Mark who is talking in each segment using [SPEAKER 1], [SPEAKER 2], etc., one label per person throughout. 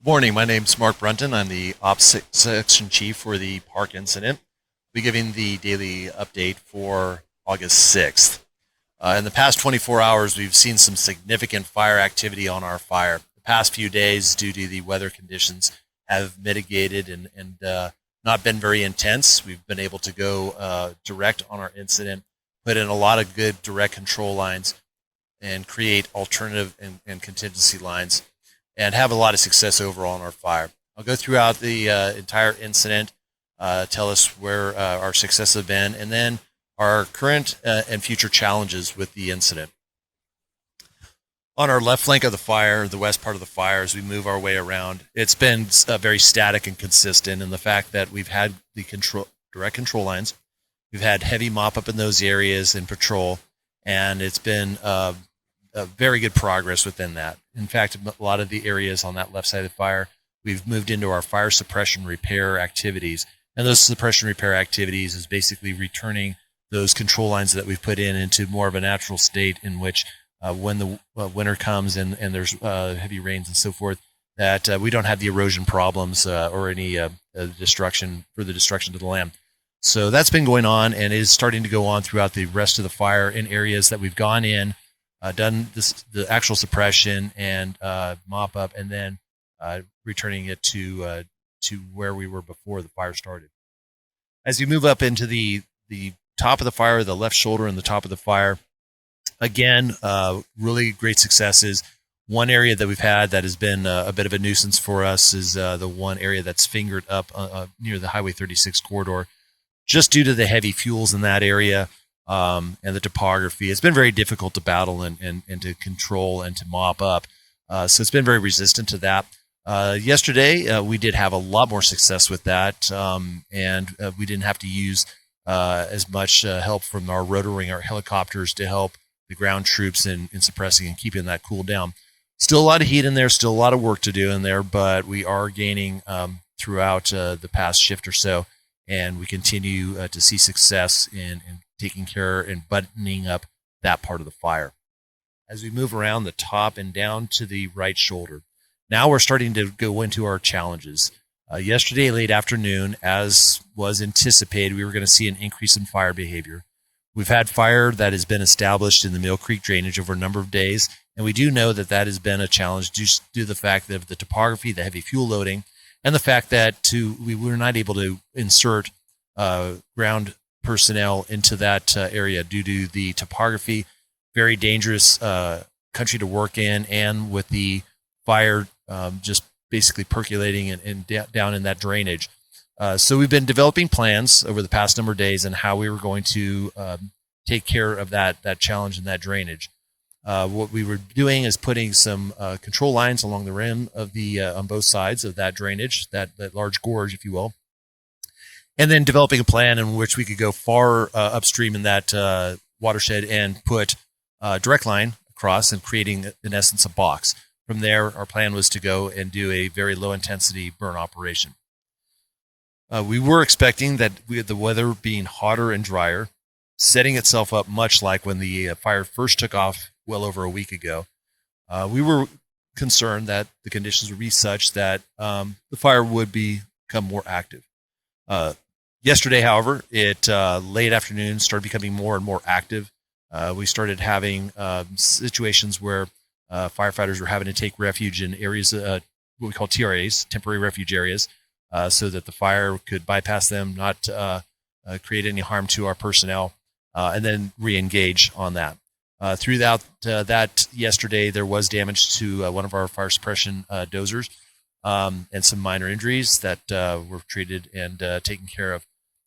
[SPEAKER 1] Morning, my name's Mark Brunton. I'm the Ops Section Chief for the Park Incident. I'll be giving the daily update for August 6th. In the past 24 hours, we've seen some significant fire activity on our fire. The past few days, due to the weather conditions, have mitigated and not been very intense. We've been able to go direct on our incident, put in a lot of good direct control lines, and create alternative and contingency lines, and have a lot of success overall in our fire. I'll go throughout the entire incident, tell us where our successes have been, and then our current and future challenges with the incident. On our left flank of the fire, the west part of the fire, as we move our way around, it's been very static and consistent in the fact that we've had the direct control lines. We've had heavy mop up in those areas and patrol, and it's been very good progress within that. In fact, a lot of the areas on that left side of the fire, we've moved into our fire suppression repair activities. And those suppression repair activities is basically returning those control lines that we've put in into more of a natural state in which when the winter comes and there's heavy rains and so forth, that we don't have the erosion problems or any destruction to the land. So that's been going on and is starting to go on throughout the rest of the fire in areas that we've gone in, done the actual suppression and mop up, and then returning it to where we were before the fire started. As you move up into the top of the fire, the left shoulder and the top of the fire, again, really great successes. One area that we've had that has been a bit of a nuisance for us is the one area that's fingered up near the Highway 36 corridor, just due to the heavy fuels in that area. And the topography. It's been very difficult to battle and to control and to mop up. So it's been very resistant to that. Yesterday, we did have a lot more success with that, and we didn't have to use as much help from our rotary, our helicopters, to help the ground troops in suppressing and keeping that cool down. Still a lot of heat in there, still a lot of work to do in there, but we are gaining throughout the past shift or so, and we continue to see success in taking care and buttoning up that part of the fire. As we move around the top and down to the right shoulder, now we're starting to go into our challenges. Yesterday, late afternoon, as was anticipated, we were going to see an increase in fire behavior. We've had fire that has been established in the Mill Creek drainage over a number of days, and we do know that that has been a challenge due to the fact of the topography, the heavy fuel loading, and the fact that we were not able to insert ground personnel into that area due to the topography, very dangerous country to work in, and with the fire just basically percolating and down in that drainage. So we've been developing plans over the past number of days on how we were going to take care of that challenge and that drainage. What we were doing is putting some control lines along the rim of the on both sides of that drainage, that large gorge, if you will, and then developing a plan in which we could go far upstream in that watershed and put a direct line across and creating, in essence, a box. From there, our plan was to go and do a very low-intensity burn operation. We were expecting that with the weather being hotter and drier, setting itself up much like when the fire first took off well over a week ago, we were concerned that the conditions would be such that the fire would become more active. Yesterday, however, it late afternoon started becoming more and more active. We started having situations where firefighters were having to take refuge in areas, what we call TRAs, temporary refuge areas, so that the fire could bypass them, not create any harm to our personnel, and then re-engage on that. Throughout that yesterday, there was damage to one of our fire suppression dozers, and some minor injuries that were treated and taken care of.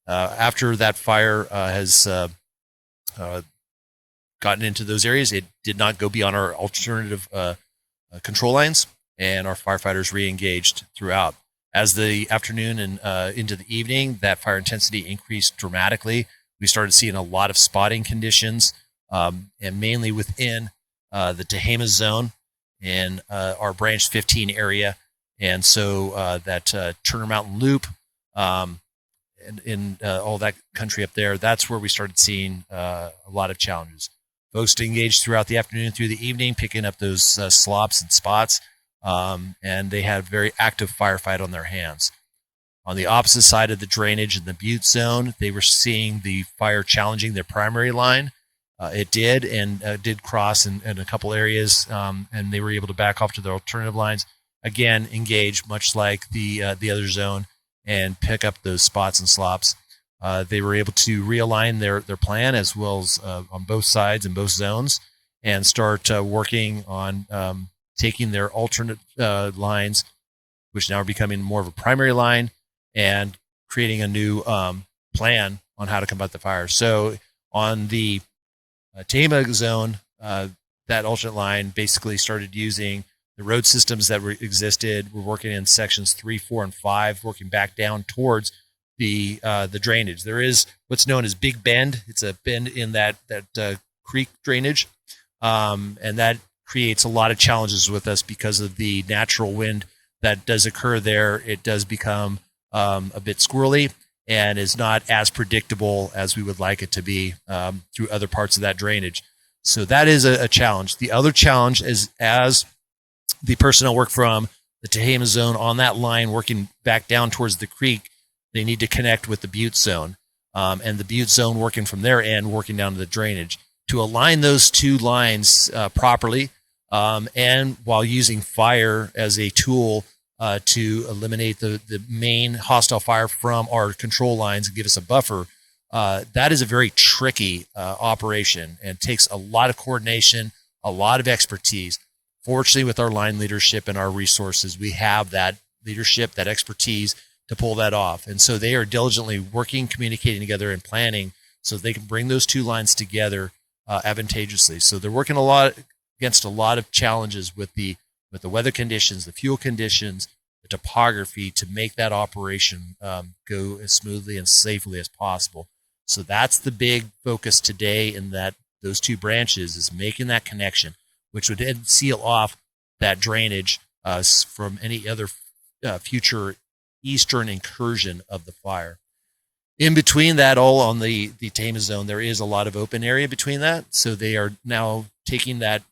[SPEAKER 1] After that fire has gotten into those areas, it did not go beyond our alternative control lines, and our firefighters re-engaged throughout. As the afternoon and into the evening, that fire intensity increased dramatically. We started seeing a lot of spotting conditions, and mainly within the Tehama zone in our Branch 15 area. And so that Turner Mountain Loop, in all that country up there, that's where we started seeing a lot of challenges. Folks engaged throughout the afternoon through the evening, picking up those slops and spots. and they had a very active firefight on their hands. On the opposite side of the drainage in the Butte zone, they were seeing the fire challenging their primary line. It did, and did cross in a couple areas, and they were able to back off to their alternative lines. Again, engage much like the other zone and pick up those spots and slops. They were able to realign their plan as well as on both sides and both zones, and start working on taking their alternate lines, which now are becoming more of a primary line, and creating a new plan on how to combat the fire. So on the Tehama zone, that alternate line basically started using the road systems that existed. We're working in sections 3, 4, and 5, working back down towards the drainage. There is what's known as Big Bend. It's a bend in that creek drainage, and that creates a lot of challenges with us because of the natural wind that does occur there. It does become a bit squirrely and is not as predictable as we would like it to be through other parts of that drainage. So that is a challenge. The other challenge is, as the personnel work from the Tehama zone on that line working back down towards the creek, they need to connect with the Butte zone, and the Butte zone working from their end, working down to the drainage. To align those two lines properly, and while using fire as a tool to eliminate the main hostile fire from our control lines and give us a buffer, that is a very tricky operation, and takes a lot of coordination, a lot of expertise. Fortunately, with our line leadership and our resources, we have that leadership, that expertise to pull that off. And so they are diligently working, communicating together, and planning so they can bring those two lines together advantageously. So they're working against a lot of challenges with the weather conditions, the fuel conditions, the topography, to make that operation go as smoothly and safely as possible. So that's the big focus today in those two branches, is making that connection, which would then seal off that drainage from any other future eastern incursion of the fire. In between that, all on the Tehama zone, there is a lot of open area between that. So they are now taking that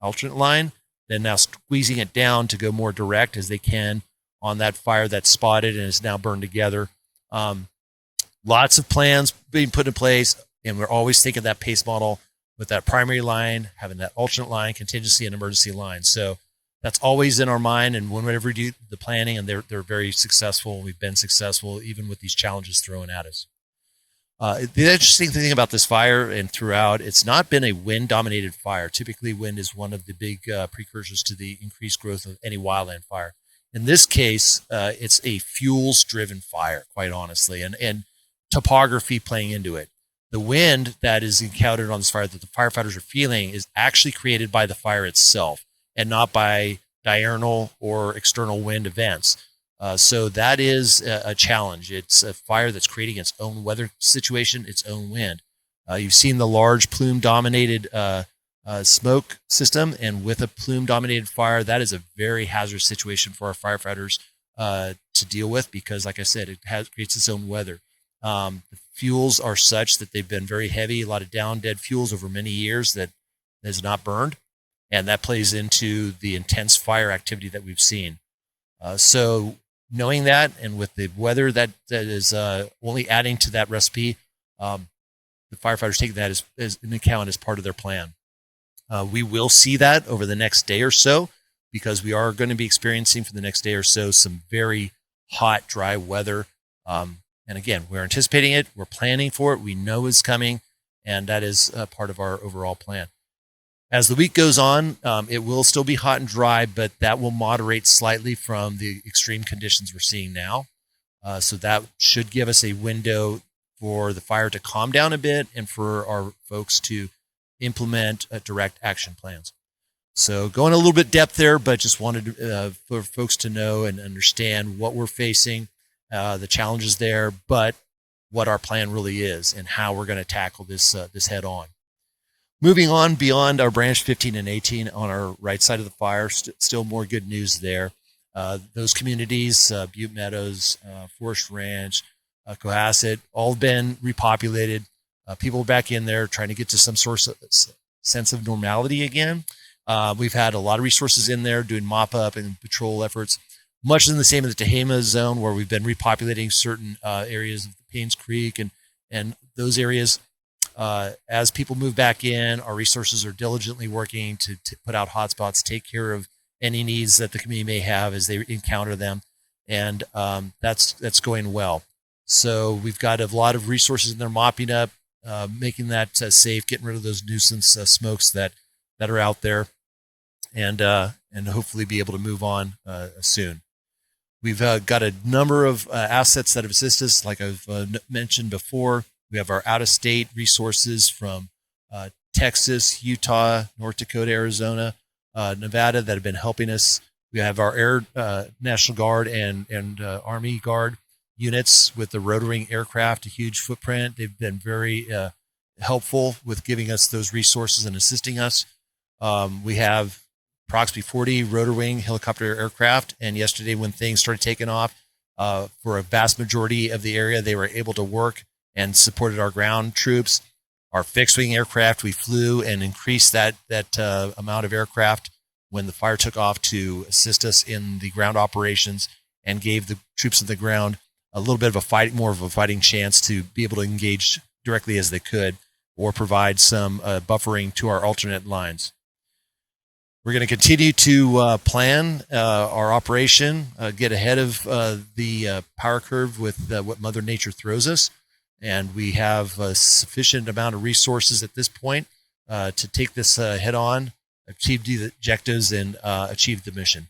[SPEAKER 1] alternate line, then now squeezing it down to go more direct as they can on that fire that's spotted and is now burned together. Lots of plans being put in place, and we're always thinking that PACE model with that primary line, having that alternate line, contingency, and emergency line. So that's always in our mind, and whenever we do the planning, and they're very successful. We've been successful even with these challenges thrown at us. The interesting thing about this fire and throughout, it's not been a wind-dominated fire. Typically, wind is one of the big precursors to the increased growth of any wildland fire. In this case, it's a fuels-driven fire, quite honestly, and topography playing into it. The wind that is encountered on this fire that the firefighters are feeling is actually created by the fire itself, and not by diurnal or external wind events. So that is a challenge. It's a fire that's creating its own weather situation, its own wind. You've seen the large plume-dominated smoke system, and with a plume-dominated fire, that is a very hazardous situation for our firefighters to deal with, because, like I said, it creates its own weather. The fuels are such that they've been very heavy, a lot of down dead fuels over many years that has not burned, and that plays into the intense fire activity that we've seen. So knowing that, and with the weather that is only adding to that recipe, the firefighters take that as an account as part of their plan. We will see that over the next day or so, because we are going to be experiencing for the next day or so some very hot, dry weather. And again, we're anticipating it, we're planning for it, we know it's coming, and that is part of our overall plan. As the week goes on, it will still be hot and dry, but that will moderate slightly from the extreme conditions we're seeing now. So that should give us a window for the fire to calm down a bit, and for our folks to implement direct action plans. So going a little bit depth there, but just wanted for folks to know and understand what we're facing, the challenges there, but what our plan really is and how we're going to tackle this head on. Moving on beyond our branch 15 and 18 on our right side of the fire, still more good news there. Those communities, Butte Meadows, Forest Ranch, Cohasset, all been repopulated. People are back in there trying to get to some sort of sense of normality again. We've had a lot of resources in there doing mop up and patrol efforts, much in the same as the Tehama zone, where we've been repopulating certain areas of the Paynes Creek and those areas. As people move back in, our resources are diligently working to put out hotspots, take care of any needs that the community may have as they encounter them, and that's going well. So we've got a lot of resources in there mopping up, making that safe, getting rid of those nuisance smokes that are out there, and hopefully be able to move on soon. We've got a number of assets that have assisted us, like I've mentioned before. We have our out-of-state resources from Texas, Utah, North Dakota, Arizona, Nevada that have been helping us. We have our Air National Guard and Army Guard units with the Rotary aircraft, a huge footprint. They've been very helpful with giving us those resources and assisting us. We have approximately 40 rotor wing helicopter aircraft, and yesterday when things started taking off, for a vast majority of the area, they were able to work and supported our ground troops. Our fixed wing aircraft, we flew and increased that amount of aircraft when the fire took off to assist us in the ground operations and gave the troops on the ground a little bit of more of a fighting chance to be able to engage directly as they could, or provide some buffering to our alternate lines. We're going to continue to plan our operation, get ahead of the power curve with what Mother Nature throws us. And we have a sufficient amount of resources at this point to take this head on, achieve the objectives, and achieve the mission.